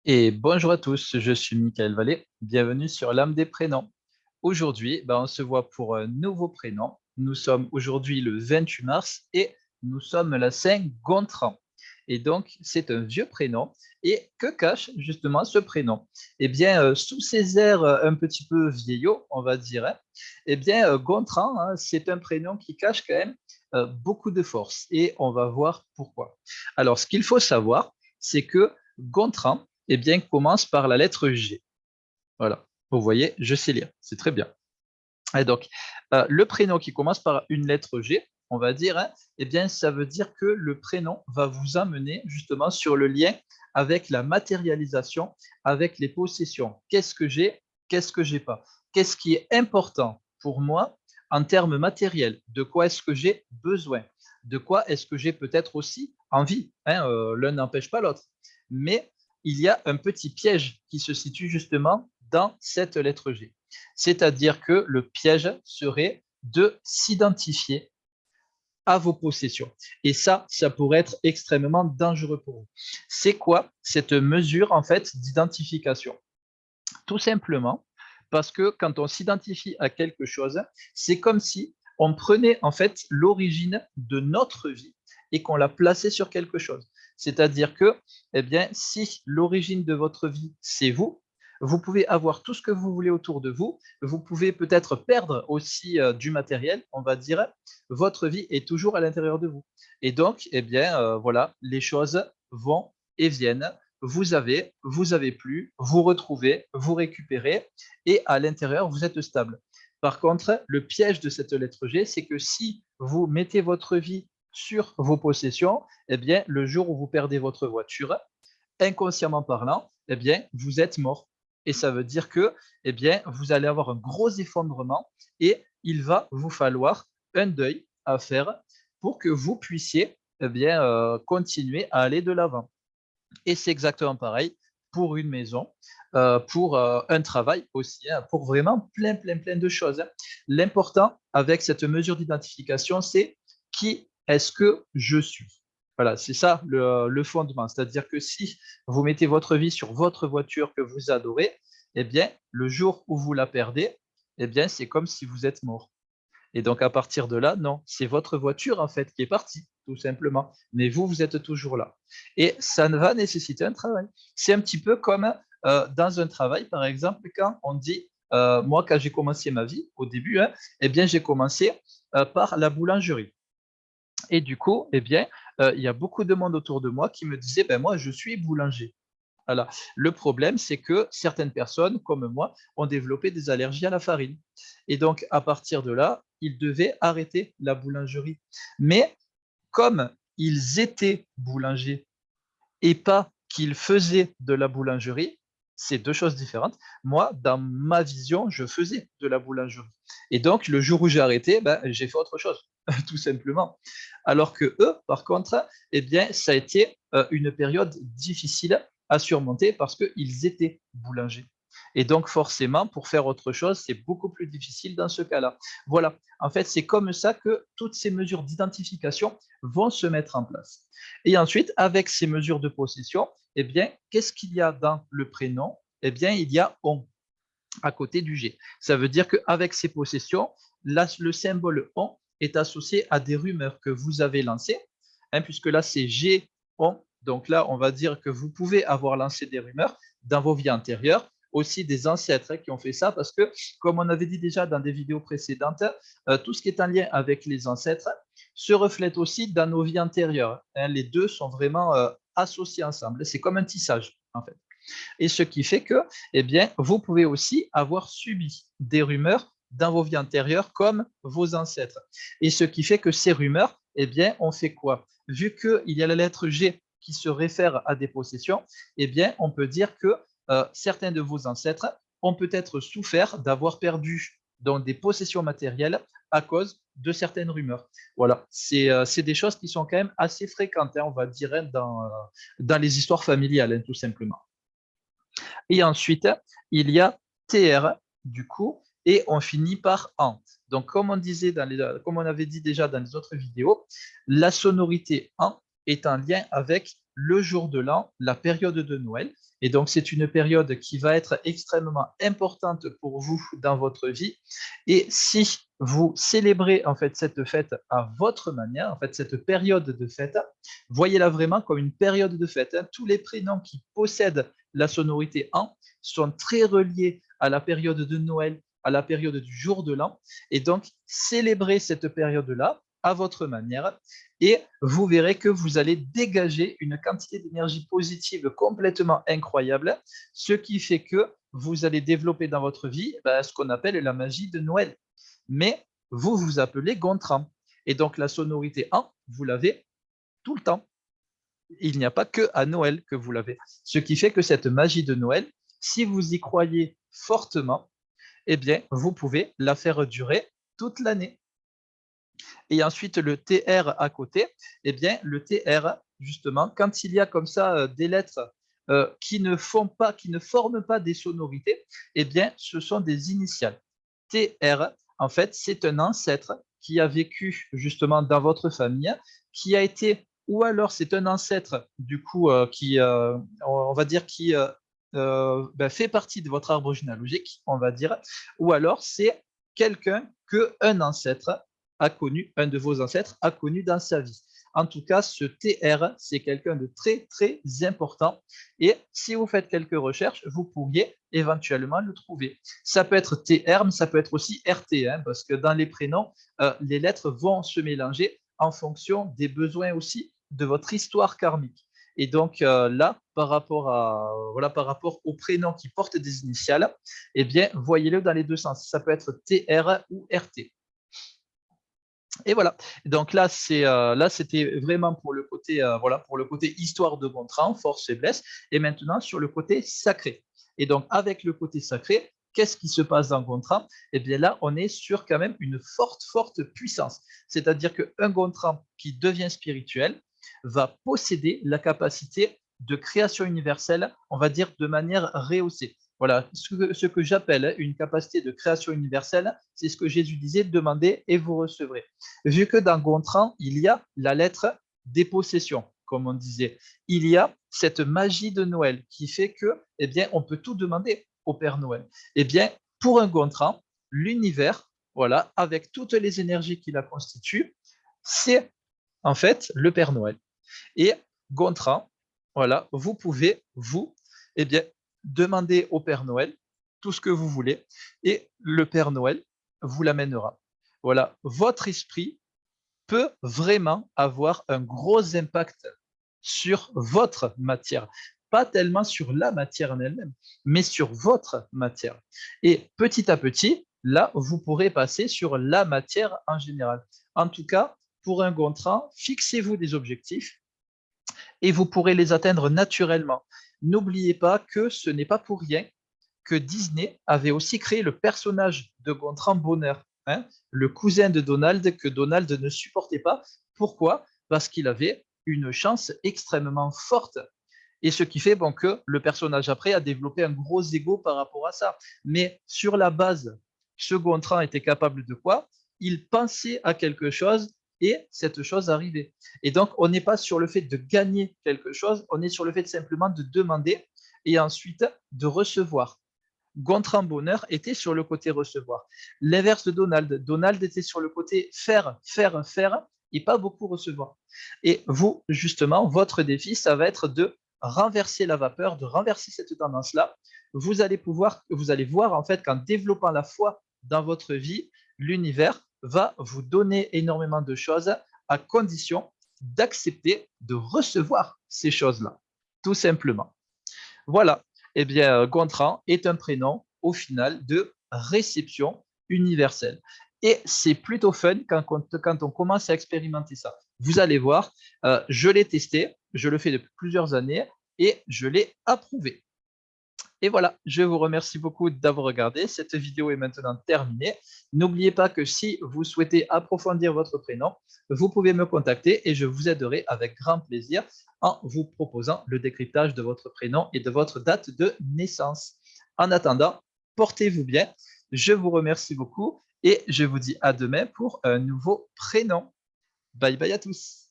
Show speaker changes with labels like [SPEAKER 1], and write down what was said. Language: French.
[SPEAKER 1] Et bonjour à tous, je suis Michael Vallée, bienvenue sur l'âme des prénoms. Aujourd'hui, on se voit pour un nouveau prénom. Nous sommes aujourd'hui le 28 mars et nous sommes la Saint-Gontran. Et donc, c'est un vieux prénom. Et que cache justement ce prénom? Eh bien, sous ses airs un petit peu vieillots, on va dire, hein, eh bien, Gontran, hein, c'est un prénom qui cache quand même beaucoup de force. Et on va voir pourquoi. Alors, ce qu'il faut savoir, c'est que Gontran, eh bien, commence par la lettre G. Voilà. Vous voyez, je sais lire. C'est très bien. Et donc, le prénom qui commence par une lettre G, on va dire, hein, eh bien, ça veut dire que le prénom va vous amener justement sur le lien avec la matérialisation, avec les possessions. Qu'est-ce que j'ai? Qu'est-ce que j'ai pas? Qu'est-ce qui est important pour moi en termes matériels? De quoi est-ce que j'ai besoin? De quoi est-ce que j'ai peut-être aussi envie, hein, l'un n'empêche pas l'autre. Mais il y a un petit piège qui se situe justement dans cette lettre G. C'est-à-dire que le piège serait de s'identifier à vos possessions. Et ça pourrait être extrêmement dangereux pour vous. C'est quoi cette mesure en fait d'identification? Tout simplement parce que quand on s'identifie à quelque chose, c'est comme si on prenait en fait l'origine de notre vie et qu'on la plaçait sur quelque chose. C'est-à-dire que, eh bien, si l'origine de votre vie, c'est vous, vous pouvez avoir tout ce que vous voulez autour de vous, vous pouvez peut-être perdre aussi du matériel, on va dire, votre vie est toujours à l'intérieur de vous. Et donc, eh bien, voilà, les choses vont et viennent, vous avez plus, vous retrouvez, vous récupérez, et à l'intérieur, vous êtes stable. Par contre, le piège de cette lettre G, c'est que si vous mettez votre vie sur vos possessions, eh bien, le jour où vous perdez votre voiture, inconsciemment parlant, eh bien, vous êtes mort. Et ça veut dire que, eh bien, vous allez avoir un gros effondrement et il va vous falloir un deuil à faire pour que vous puissiez, eh bien, continuer à aller de l'avant. Et c'est exactement pareil pour une maison, pour un travail aussi, hein, pour vraiment plein de choses, hein. L'important avec cette mesure d'identification, c'est qui est-ce que je suis? Voilà, c'est ça le fondement. C'est-à-dire que si vous mettez votre vie sur votre voiture que vous adorez, eh bien, le jour où vous la perdez, eh bien, c'est comme si vous êtes mort. Et donc, à partir de là, non, c'est votre voiture, en fait, qui est partie, tout simplement. Mais vous, vous êtes toujours là. Et ça va nécessiter un travail. C'est un petit peu comme dans un travail, par exemple, quand on dit, moi, quand j'ai commencé ma vie, au début, hein, eh bien, j'ai commencé par la boulangerie. Et du coup, eh bien, il y a beaucoup de monde autour de moi qui me disait, ben, moi, je suis boulanger. Voilà. Le problème, c'est que certaines personnes, comme moi, ont développé des allergies à la farine. Et donc, à partir de là, ils devaient arrêter la boulangerie. Mais comme ils étaient boulangers et pas qu'ils faisaient de la boulangerie, c'est deux choses différentes. Moi, dans ma vision, je faisais de la boulangerie. Et donc, le jour où j'ai arrêté, j'ai fait autre chose, tout simplement. Alors que eux, par contre, eh bien, ça a été une période difficile à surmonter parce qu'ils étaient boulangers. Et donc, forcément, pour faire autre chose, c'est beaucoup plus difficile dans ce cas-là. Voilà, en fait, c'est comme ça que toutes ces mesures d'identification vont se mettre en place. Et ensuite, avec ces mesures de possession, eh bien, qu'est-ce qu'il y a dans le prénom? Eh bien, il y a on à côté du G. Ça veut dire qu'avec ces possessions, là, le symbole on est associé à des rumeurs que vous avez lancées, hein, puisque là, c'est G, on. Donc là, on va dire que vous pouvez avoir lancé des rumeurs dans vos vies antérieures, aussi des ancêtres, hein, qui ont fait ça, parce que, comme on avait dit déjà dans des vidéos précédentes, tout ce qui est en lien avec les ancêtres se reflète aussi dans nos vies antérieures, hein. Les deux sont vraiment associés ensemble. C'est comme un tissage, en fait. Et ce qui fait que, eh bien, vous pouvez aussi avoir subi des rumeurs dans vos vies antérieures comme vos ancêtres. Et ce qui fait que ces rumeurs, eh bien, on fait quoi? Vu qu'il y a la lettre G qui se réfère à des possessions, eh bien, on peut dire que certains de vos ancêtres ont peut-être souffert d'avoir perdu donc, des possessions matérielles à cause de certaines rumeurs. Voilà, c'est des choses qui sont quand même assez fréquentes, hein, on va dire, hein, dans les histoires familiales, hein, tout simplement. Et ensuite, il y a TR, du coup, et on finit par ANT. Donc, comme on avait dit déjà dans les autres vidéos, la sonorité ANT est en lien avec le jour de l'an, la période de Noël. Et donc, c'est une période qui va être extrêmement importante pour vous dans votre vie. Et si vous célébrez en fait cette fête à votre manière, en fait cette période de fête, voyez-la vraiment comme une période de fête. Tous les prénoms qui possèdent la sonorité en sont très reliés à la période de Noël, à la période du jour de l'an. Et donc, célébrez cette période-là à votre manière et vous verrez que vous allez dégager une quantité d'énergie positive complètement incroyable, ce qui fait que vous allez développer dans votre vie ce qu'on appelle la magie de Noël. Mais vous vous appelez Gontran. Et donc, la sonorité en, vous l'avez tout le temps. Il n'y a pas que à Noël que vous l'avez. Ce qui fait que cette magie de Noël, si vous y croyez fortement, eh bien, vous pouvez la faire durer toute l'année. Et ensuite, le TR à côté, eh bien, le TR, justement, quand il y a comme ça des lettres qui ne forment pas des sonorités, eh bien, ce sont des initiales. TR, en fait, c'est un ancêtre qui a vécu justement dans votre famille, qui a été, ou alors c'est un ancêtre du coup qui, on va dire, qui fait partie de votre arbre généalogique, on va dire, ou alors c'est quelqu'un qu'un ancêtre a connu, un de vos ancêtres a connu dans sa vie. En tout cas, ce TR, c'est quelqu'un de très, très important. Et si vous faites quelques recherches, vous pourriez éventuellement le trouver. Ça peut être TR, mais ça peut être aussi RT, parce que dans les prénoms, les lettres vont se mélanger en fonction des besoins aussi de votre histoire karmique. Et donc là, par rapport aux prénoms qui portent des initiales, eh bien, voyez-le dans les deux sens. Ça peut être TR ou RT. Et voilà. Donc là, c'était vraiment pour le côté, pour le côté histoire de Gontran, force faiblesse, et maintenant sur le côté sacré. Et donc avec le côté sacré, qu'est-ce qui se passe dans Gontran? Eh bien là, on est sur quand même une forte puissance. C'est-à-dire qu'un Gontran qui devient spirituel va posséder la capacité de création universelle, on va dire de manière rehaussée. Voilà, ce que j'appelle une capacité de création universelle, c'est ce que Jésus disait, demandez et vous recevrez. Vu que dans Gontran, il y a la lettre des possessions, comme on disait. Il y a cette magie de Noël qui fait que, eh bien, on peut tout demander au Père Noël. Eh bien, pour un Gontran, l'univers, voilà, avec toutes les énergies qui la constituent, c'est en fait le Père Noël. Et Gontran, voilà, vous pouvez, eh bien, demander au Père Noël tout ce que vous voulez et le Père Noël vous l'amènera. Voilà, votre esprit peut vraiment avoir un gros impact sur votre matière. Pas tellement sur la matière en elle-même, mais sur votre matière. Et petit à petit, là, vous pourrez passer sur la matière en général. En tout cas, pour un Gontran, fixez-vous des objectifs et vous pourrez les atteindre naturellement. N'oubliez pas que ce n'est pas pour rien que Disney avait aussi créé le personnage de Gontran Bonheur, le cousin de Donald que Donald ne supportait pas. Pourquoi? Parce qu'il avait une chance extrêmement forte. Et ce qui fait que le personnage après a développé un gros ego par rapport à ça. Mais sur la base, ce Gontran était capable de quoi? Il pensait à quelque chose et cette chose arrivait. Et donc, on n'est pas sur le fait de gagner quelque chose, on est sur le fait simplement de demander et ensuite de recevoir. Gontran Bonheur était sur le côté recevoir. L'inverse de Donald. Donald était sur le côté faire et pas beaucoup recevoir. Et vous, justement, votre défi, ça va être de renverser la vapeur, de renverser cette tendance-là. Vous allez voir en fait qu'en développant la foi dans votre vie, l'univers va vous donner énormément de choses à condition d'accepter de recevoir ces choses-là, tout simplement. Voilà, eh bien, Gontran est un prénom au final de réception universelle. Et c'est plutôt fun quand on commence à expérimenter ça. Vous allez voir, je l'ai testé, je le fais depuis plusieurs années et je l'ai approuvé. Et voilà, je vous remercie beaucoup d'avoir regardé. Cette vidéo est maintenant terminée. N'oubliez pas que si vous souhaitez approfondir votre prénom, vous pouvez me contacter et je vous aiderai avec grand plaisir en vous proposant le décryptage de votre prénom et de votre date de naissance. En attendant, portez-vous bien. Je vous remercie beaucoup et je vous dis à demain pour un nouveau prénom. Bye bye à tous.